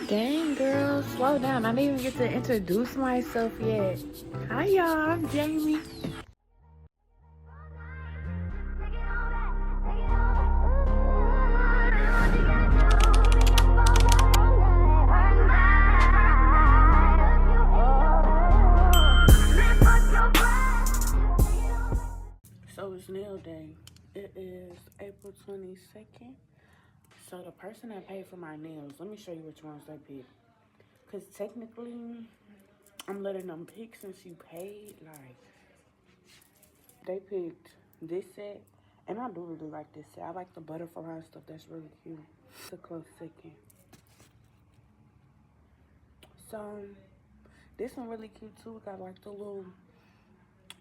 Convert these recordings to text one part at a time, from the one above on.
Dang, girl, slow down. I didn't even get to introduce myself yet. Hi, y'all. I'm Jamie. So it's nail day. It is April 22nd. So the person that paid for my nails, let me show you which ones they picked. Because technically, I'm letting them pick since you paid. Like, they picked this set. And I do really like this set. I like the butterfly stuff. That's really cute. It's a close second. So, this one really cute too. Got like the little,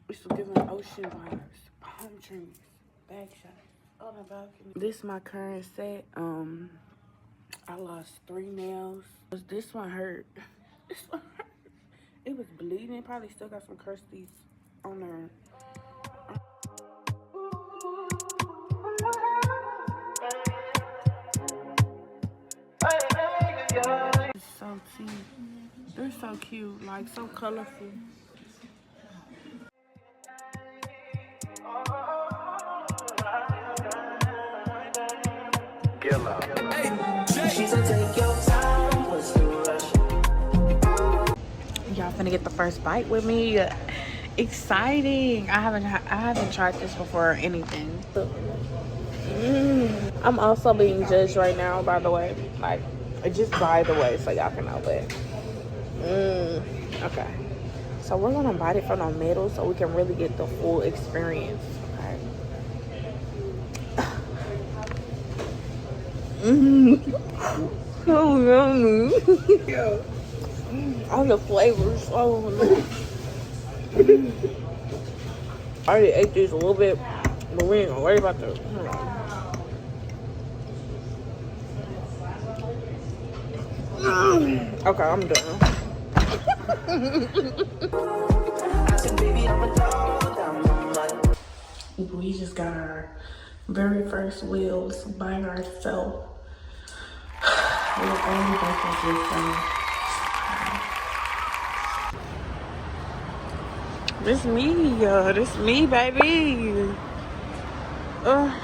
it's giving ocean vibes. Palm trees. Bag shots. On the balcony. This is my current set. I lost 3 nails. This one hurt. This one hurt. It was bleeding. Probably still got some crusties on there. It's so cute. They're so cute. Like, so colorful. Y'all finna get the first bite with me. Exciting. I haven't tried this before or anything. I'm also being judged right now, by the way. Like, just by the way, so y'all can know. But okay. So we're gonna bite it from the middle so we can really get the full experience. So yummy. Yeah. All the flavors. Oh, I already ate these a little bit, but we ain't gonna worry about those. Okay, I'm done. We just got our very first wheels by ourselves. We're only breakfast this This me, this me, baby. I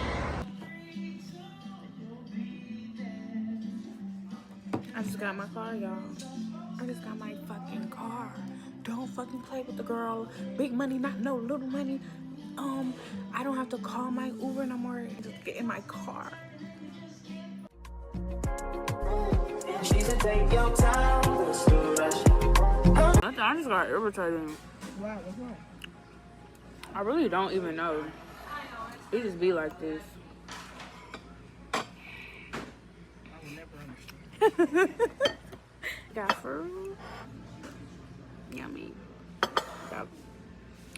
just got my car, y'all. I just got my fucking car. Don't fucking play with the girl. Big money, not no little money. I don't have to call my Uber no more. Just get in my car. I just got irritated. Wow, what's wrong? I really don't even know. It just be like this. I will never understand. Got fruit. Yummy. Got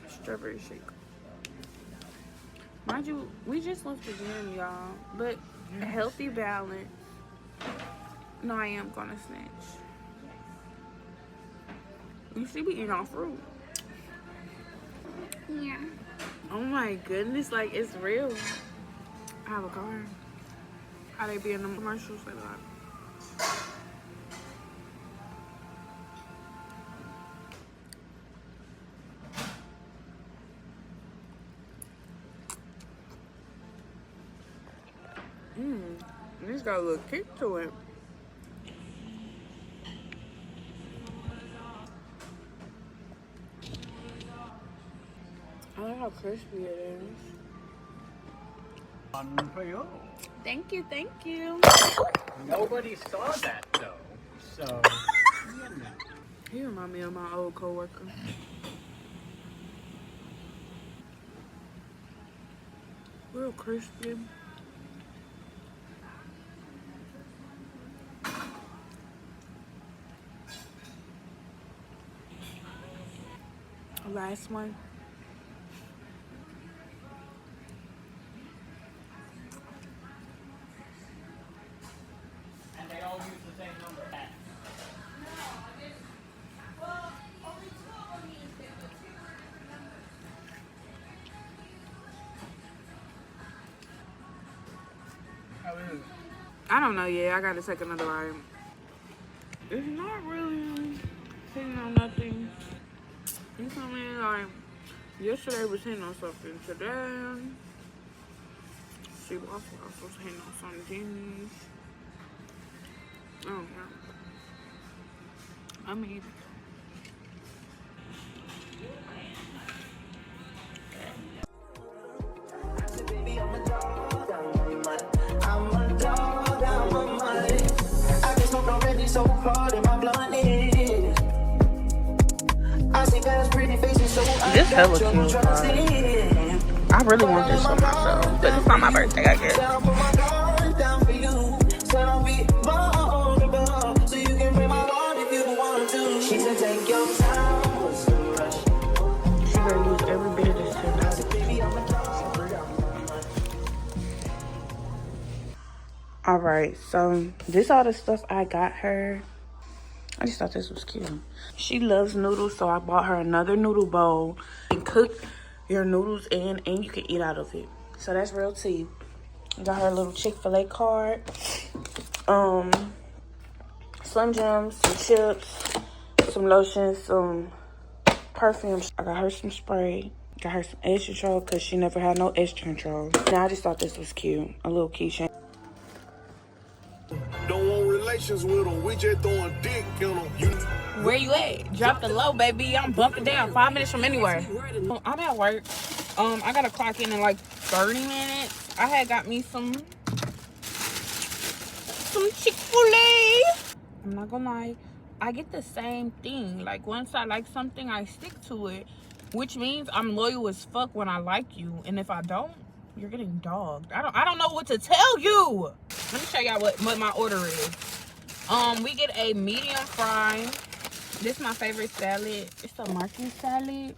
strawberry shake. Mind you, we just left the gym, y'all. But a healthy balance. No, I am gonna snitch. You see me eating all fruit. Yeah. Oh my goodness, like it's real. I have a car. How they be in the commercials like that. This got a little kick to it. I like how crispy it is. One for you. Thank you, thank you. Nobody saw that though, so. He remind me of my old coworker. Real crispy. Last one. And they all use the same number. How is it? I don't know yet. I gotta take another ride. It's not really hitting on nothing. You know what I mean? Like, yesterday was hitting on something. Today, she was hitting on something. Oh, yeah. I mean, so hard in my blunt is. I see past pretty faces, so this hella cute. I really want this for myself, but it's not my birthday, I guess. She gonna use every bit of this $10. Alright, so this all the stuff I got her. I just thought this was cute. She loves noodles, so I bought her another noodle bowl. You can cook your noodles in and you can eat out of it. So that's real tea. Got her a little Chick-fil-A card. Slim Jims, some chips, some lotion, some perfume. I got her some spray. Got her some edge control because she never had no edge control. Now I just thought this was cute. A little keychain. Don't want relations with them. We just throwing dick in them. Where you at? Drop the low, baby. I'm bumping down 5 minutes from anywhere. I'm at work. I gotta clock in like 30 minutes. I had got me some Chick-fil-A. I'm not gonna lie. I get the same thing. Like, once I like something, I stick to it. Which means I'm loyal as fuck when I like you. And if I don't, you're getting dogged. I don't know what to tell you. Let me show y'all what my order is. We get a medium fry. This is my favorite salad. It's a Marquis salad.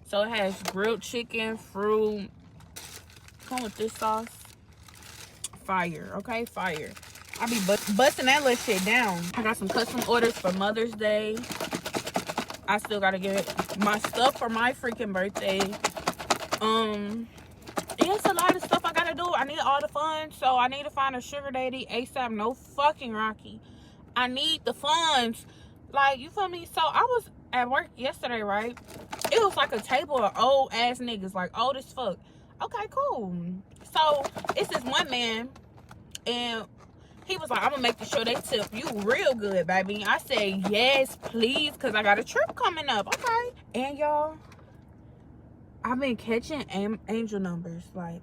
So it has grilled chicken, fruit. Come with this sauce. Fire, okay? Fire. I be busting that little shit down. I got some custom orders for Mother's Day. I still gotta get my stuff for my freaking birthday. It's a lot of stuff I gotta do. I need all the funds, so I need to find a sugar daddy ASAP. No fucking Rocky. I need the funds. Like, you feel me? So I was at work yesterday, right? It was like a table of old ass niggas, like old as fuck. Okay, cool. So it's this one man, and he was like, I'm gonna make sure they tip you real good, baby. I said, yes, please, because I got a trip coming up. Okay. And y'all, I've been catching angel numbers, like,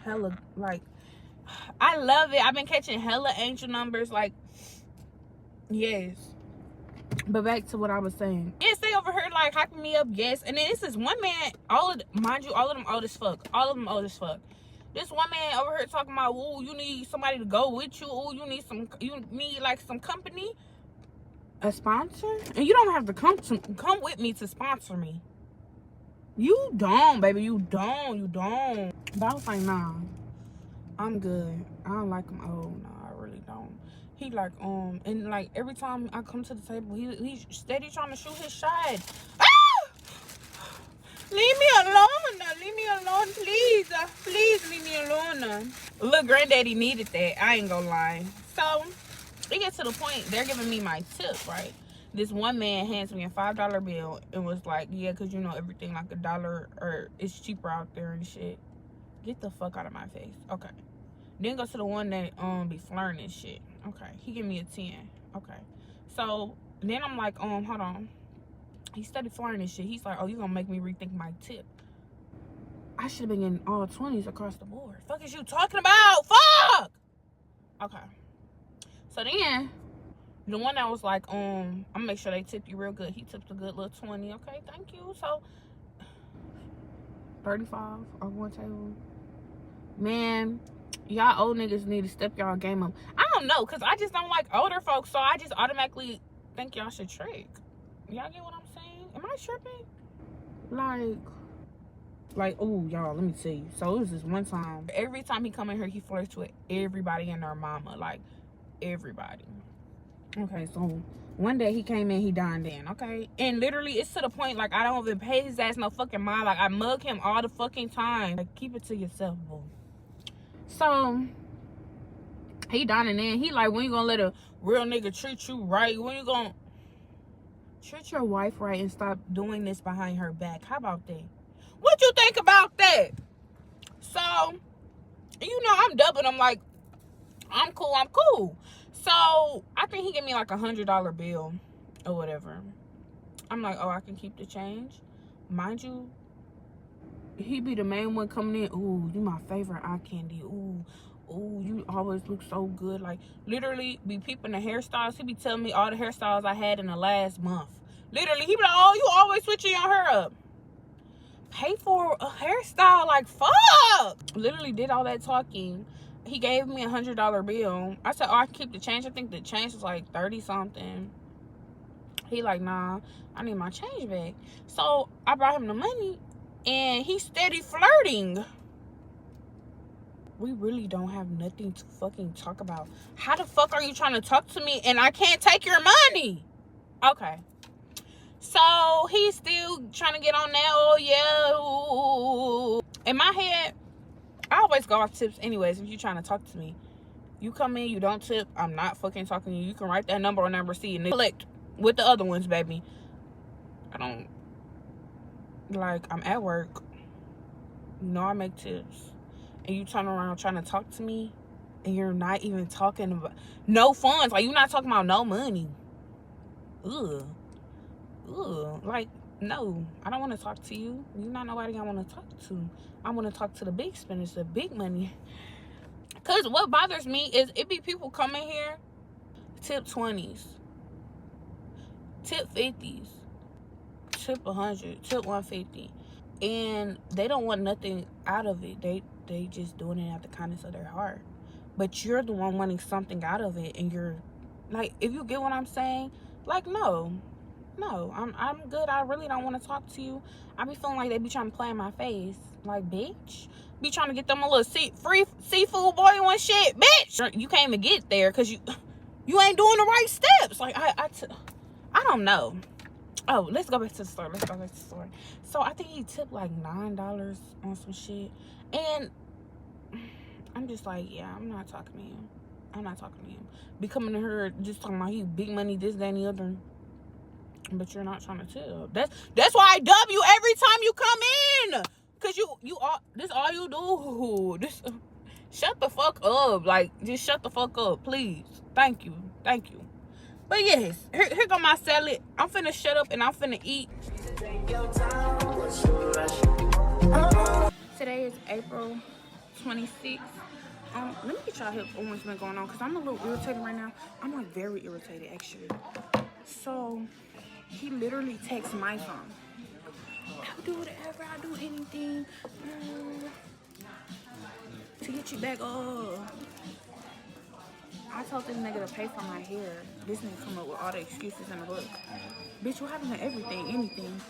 hella, like, I love it. I've been catching hella angel numbers, like, yes. But back to what I was saying. Yes, they over here, like, hyping me up, yes. And then this is one man, mind you, all of them old as fuck. All of them old as fuck. This one man over here talking about, ooh, you need somebody to go with you. Ooh, you need like some company, a sponsor, and you don't have to come with me to sponsor me. You don't, baby. You don't. But I was like, nah, I'm good. I don't like him old. Nah, I really don't. He like, and like every time I come to the table, he's steady trying to shoot his shot. Ah! Leave me alone. Leave me alone, please. Please leave me alone. Look, granddaddy needed that. I ain't gonna lie. So it gets to the point, they're giving me my tip, right? This one man hands me a $5 bill and was like, yeah, because you know everything like $1 or it's cheaper out there and shit. Get the fuck out of my face. Okay. Then go to the one that be flirting and shit. Okay. He give me a 10. Okay. So then I'm like, hold on. He started flirting and shit. He's like, oh, you gonna make me rethink my tip. I should have been getting all 20s across the board. Fuck is you talking about? Fuck! Okay. So then, the one that was like, I'm gonna make sure they tip you real good. He tipped a good little 20. Okay, thank you. So, 35 on one table. Man, y'all old niggas need to step y'all game up. I don't know, because I just don't like older folks, so I just automatically think y'all should trick. Y'all get what I'm saying? Am I tripping? Like, oh, y'all, let me tell you. So, it was this one time. Every time he come in here, he flirts with everybody and their mama. Like, everybody. Okay, so one day he came in, he dined in, okay? And literally, it's to the point, like, I don't even pay his ass no fucking mind. Like, I mug him all the fucking time. Like, keep it to yourself, boo. So, He dining in. He like, when you gonna let a real nigga treat you right? When you gonna treat your wife right and stop doing this behind her back? How about that? What you think about that? So, you know, I'm dubbing him like, I'm cool. So, I think he gave me like $100 bill or whatever. I'm like, oh, I can keep the change. Mind you, he be the main one coming in. Ooh, you my favorite eye candy. Ooh, you always look so good. Like, literally be peeping the hairstyles. He be telling me all the hairstyles I had in the last month. Literally, he be like, oh, you always switching your hair up. Pay for a hairstyle, like, fuck. Literally did all that talking. He gave me $100 bill. I said, oh, I can keep the change. I think the change was like 30 something. He like, nah, I need my change back. So I brought him the money and he steady flirting. We really don't have nothing to fucking talk about. How the fuck are you trying to talk to me and I can't take your money? Okay. So he's still trying to get on that. Oh yeah. In my head, I always go off tips anyways. If you're trying to talk to me, you come in, you don't tip, I'm not fucking talking to you. You can write that number on that receipt and collect with the other ones, baby. I don't, like, I'm at work. You know I make tips. And you turn around trying to talk to me and you're not even talking about no funds. Like, you're not talking about no money. Ugh. Like, no, I don't want to talk to you. You're not nobody I want to talk to. I want to talk to the big spenders, the big money. Because what bothers me is it be people coming here, tip 20s, tip 50s, tip 100, tip 150. And they don't want nothing out of it. They just doing it out the kindness of their heart. But you're the one wanting something out of it. And you're, like, if you get what I'm saying, like, no, I'm good. I really don't want to talk to you. I be feeling like they be trying to play in my face. Like, bitch, be trying to get them a little free seafood boiling shit, bitch. You can't even get there because you ain't doing the right steps. Like, I don't know. Oh, let's go back to the store. So I think he tipped like $9 on some shit, and I'm just like, yeah, I'm not talking to him. Be coming to her just talking about he big money, this, that, and the other. But you're not trying to tell. That's why I dub you every time you come in. Cause you all, this all you do. This, shut the fuck up. Like, just shut the fuck up, please. Thank you. But yes, here go my salad. I'm finna shut up and I'm finna eat. Today is April 26th. Let me get y'all help on what's been going on, cause I'm a little irritated right now. I'm like very irritated actually. So he literally texts my phone. I'll do whatever, I'll do anything to get you back up. I told this nigga to pay for my hair. This nigga come up with all the excuses in the book. Bitch, what happened to everything, anything?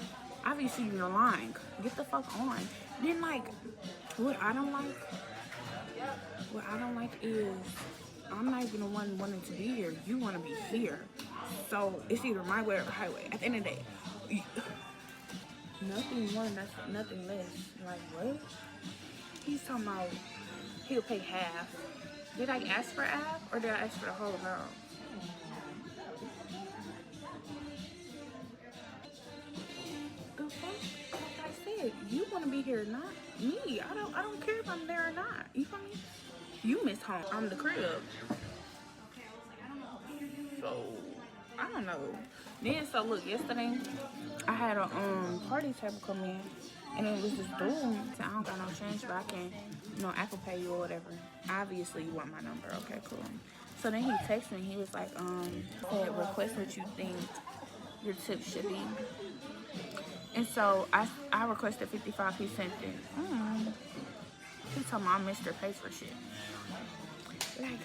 Obviously you're lying. Get the fuck on. Then, like, what I don't like is I'm not even the one wanting to be here. You want to be here. So it's either my way or the highway. At the end of the day, nothing more, nothing less. Like, what? He's talking about he'll pay half. Did I ask for half or did I ask for the whole amount? The fuck? Like I said, you want to be here, not me. I don't care if I'm there or not. You feel me? You miss home. I'm the crib. So I don't know. Then so look, yesterday I had a party table come in. And it was this dude. So I don't got no change, but I can, Apple Pay you or whatever. Obviously, you want my number. Okay, cool. So then he texted me. He was like, said, request what you think your tip should be. And so I requested 55. He sent it. He told me I missed her pay for shit. Like,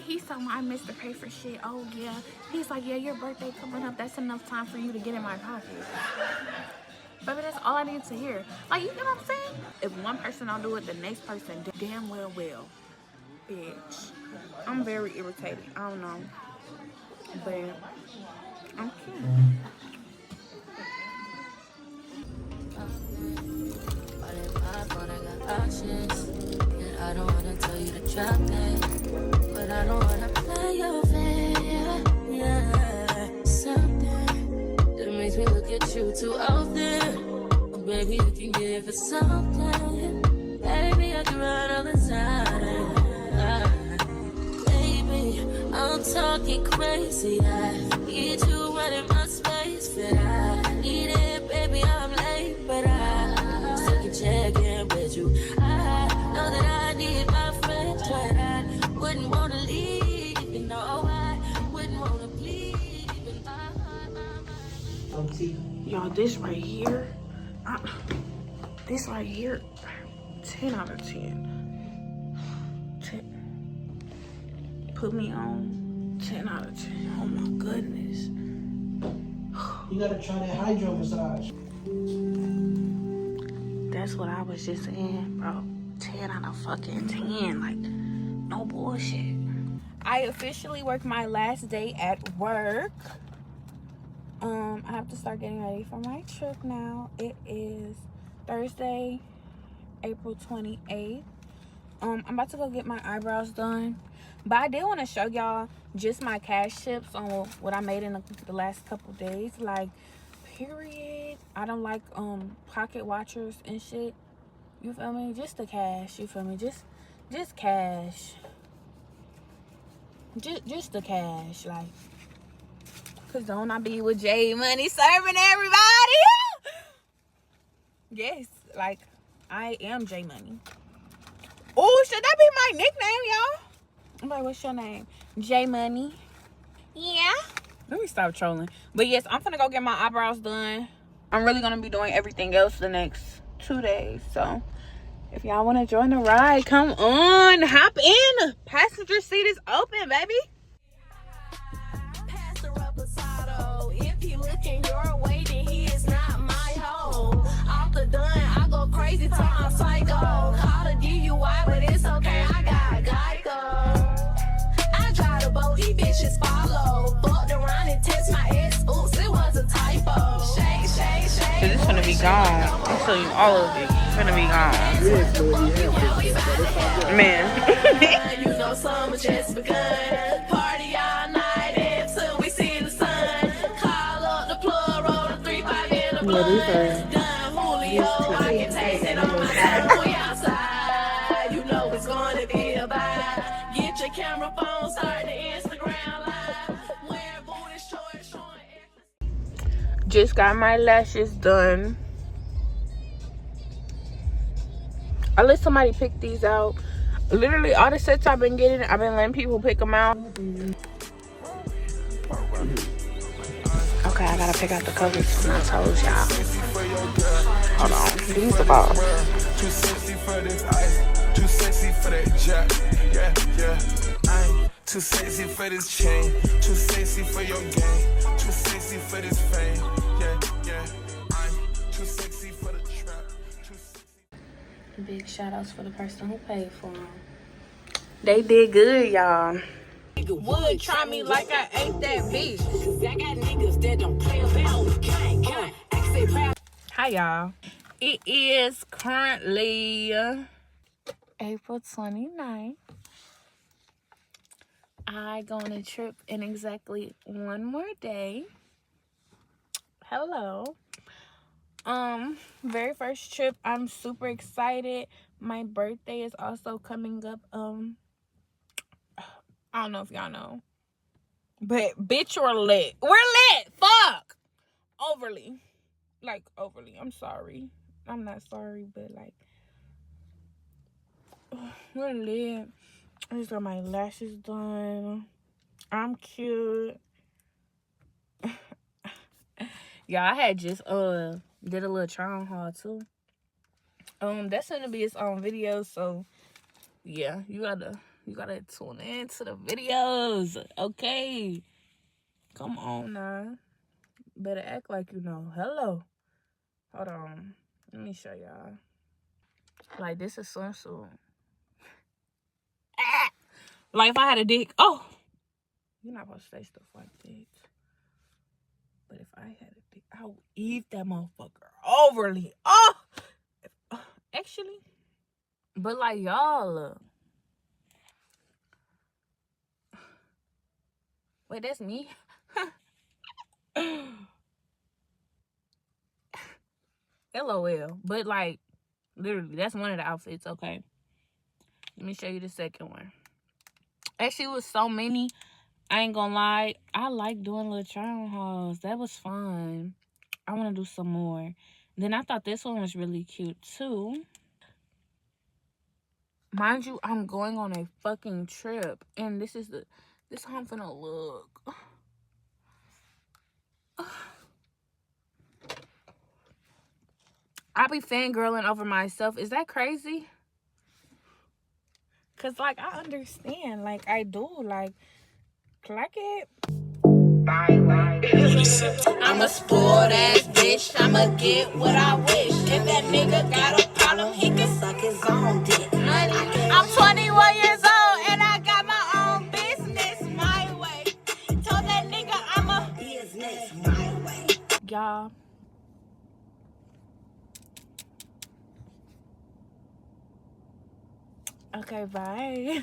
he's talking about I missed her pay for shit. Oh, yeah. He's like, yeah, your birthday coming up. That's enough time for you to get in my pocket. Baby, that's all I need to hear. Like, you know what I'm saying? If one person don't do it, the next person damn well will. Bitch. I'm very irritated. I don't know. But I'm cute. I don't wanna tell you to drop it, but I don't here for something. Baby, I can run all the time. Baby, I'm talking crazy. I need you running my space, but I need it, baby. I'm late, but I still can check in with you. I know that I need my friend, but I wouldn't want to leave. You know, I wouldn't want to bleed. Even Y'all, this right here, this right here, 10 out of 10. 10. Put me on 10 out of 10. Oh my goodness. You gotta try that hydro massage. That's what I was just saying, bro. 10 out of fucking 10. Like, no bullshit. I officially work my last day at work. I have to start getting ready for my trip now. It is Thursday, April 28th. I'm about to go get my eyebrows done. But I did want to show y'all just my cash tips on what I made in the last couple days. Like, period. I don't like pocket watchers and shit. You feel me? Just the cash. You feel me? Just cash. Just the cash. Like, cause don't I be with J Money serving everybody? Yes, like I am J Money. Oh, should that be my nickname, y'all? I'm like, what's your name? J Money. Yeah. Let me stop trolling. But yes, I'm gonna go get my eyebrows done. I'm really gonna be doing everything else the next 2 days. So if y'all wanna join the ride, come on, hop in. Passenger seat is open, baby. pass the reposado. If he looking your way, then he is not my hoe. Off the done, I go crazy till I'm psycho. Call the DUI, but it's okay, I got Geico. I drive the boat, these bitches follow. Fucked around and test my ex, oops, it was a typo. Shake, shake, shake. Cause it's gonna be gone. I'm telling you, all of it. It's gonna be gone. Man. You know summer just begun. Party all night until we see the sun. Call up the plug, roll the 3-5 in the blood. Done Julio, I can taste it on my tongue. We outside, you know it's gonna be a vibe. Get your camera phone, start the Instagram live. Wear booty shorts, showing. Just got my lashes done. I let somebody pick these out. Literally all the sets I've been getting, I've been letting people pick them out. Okay, I gotta pick out the colors when I told y'all. Hold on, these are all. Too sexy for this ice, too sexy for that jack. Yeah, yeah. I'm too sexy for this chain, too sexy for your game, too sexy for this fame. Yeah, yeah. I'm too sexy for the trap. Too sexy. Big shout outs for the person who paid for them. They did good, y'all. Would try me like I ain't that bitch. I got niggas that don't play about the gang. Hi, y'all. It is currently April 29th. I go on a trip in exactly 1 more day. Hello. Very first trip. I'm super excited. My birthday is also coming up. I don't know if y'all know, but bitch, we're lit. We're lit. Fuck. Overly. Like, overly. I'm sorry. I'm not sorry, but like, we're lit. I just got my lashes done. I'm cute. Yeah, I had just did a little try on haul too. That's gonna be its own video, so yeah, you gotta tune in to the videos, okay? Come on now. Better act like you know. Hello. Hold on. Let me show y'all. Like, this is swimsuit. Like, if I had a dick. Oh! You're not supposed to say stuff like that. But if I had a dick, I would eat that motherfucker overly. Oh! Actually. But, like, y'all. Wait, that's me? LOL. But, like, Literally, that's one of the outfits, okay? Let me show you the second one. Actually, it was so many. I ain't gonna lie. I like doing little try-on hauls. That was fun. I want to do some more. Then I thought this one was really cute, too. Mind you, I'm going on a fucking trip. And this how I'm finna look. I be fangirling over myself. Is that crazy? Cause like I understand. Like I do. Like it. I'm a spoiled ass bitch. I'ma get what I wish. If that nigga got a problem, he can suck his own dick. I'm 21 years old and I got my own business my way. Told that nigga I'm a business my way. Y'all. Okay, bye.